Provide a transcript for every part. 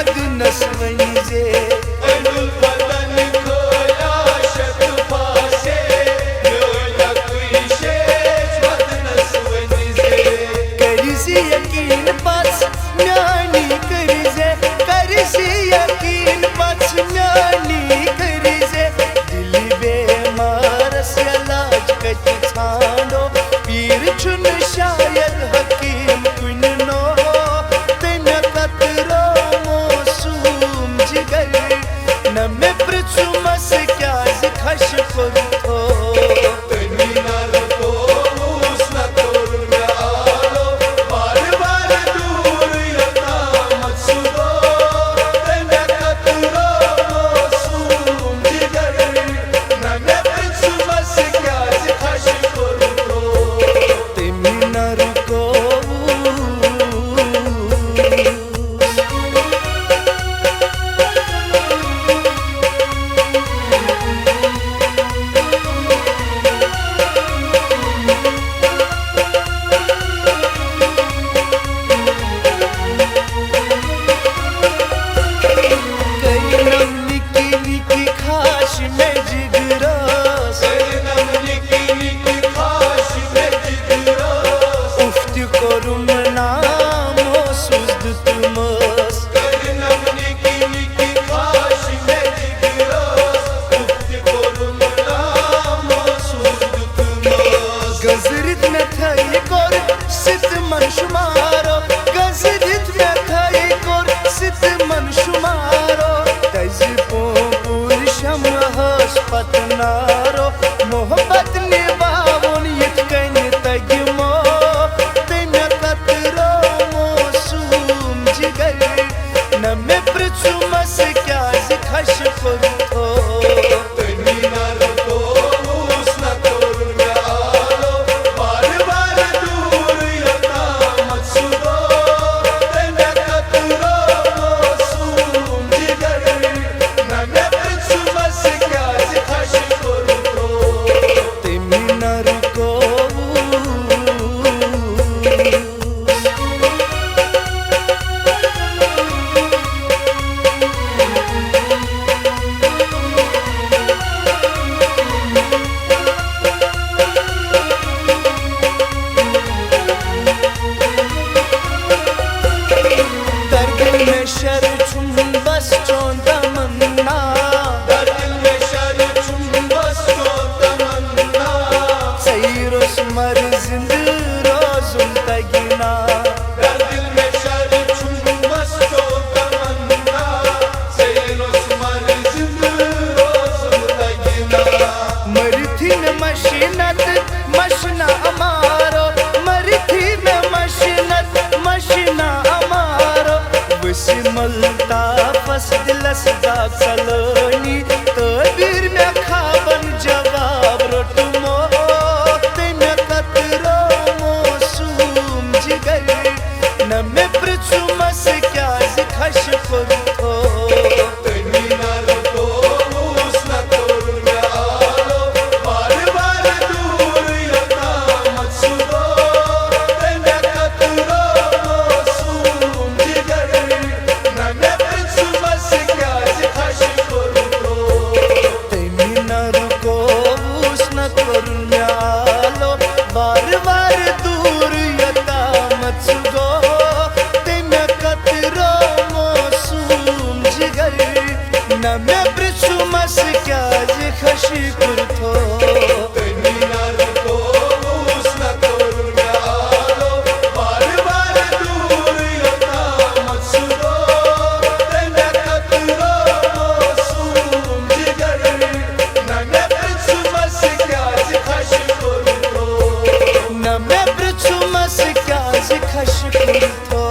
वदनस वनिजे यकीन पच म्यानी करिजे करसी यकीन पच म्यानी करिजे दिल बेमारस इलाज कत छानो पीर छुन शायद हकीम कुन नो तमे कतरो मौसूम जिगर न मे पृछुमस क्या खश करथो गजरित में थई कोर सित मन शुमारो गजरित में थई कोर सित मन शुमारो तज पूर शम हस पतनारो मोहब्बत निभावन यत कन तगमो तमे कतरो मौसूम जिगर न मे पृछुमस क्या खश करथो शर छुम बस चों तमन्ना दर्द में शर छुम बस चों तमन्ना सैरोस मर जिंद रोजुम तगिना दर्द में शर छुम बस चों तमन्ना सैरोस मर जिंद रोजुम तगिना मरथी में मशीनत मशना अमारो मरथी में मशीनत मशना मलता फस दिलस दाग सलोनी तबीर में खाबन जवाब रोटमो तमे कतरो मौसूम जिगर न मे पृछुमस क्या खश करथो बार बार दूर यता मत सुगो तमे कतरो मौसूम जिगर न मे पृछुमस क्या खश करथो न मे पृछुमस क्या खश करथो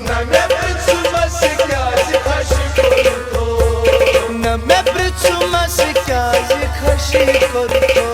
न मे पृछुमस क्या खश करथो न मे पृछुमस क्या खश करथो।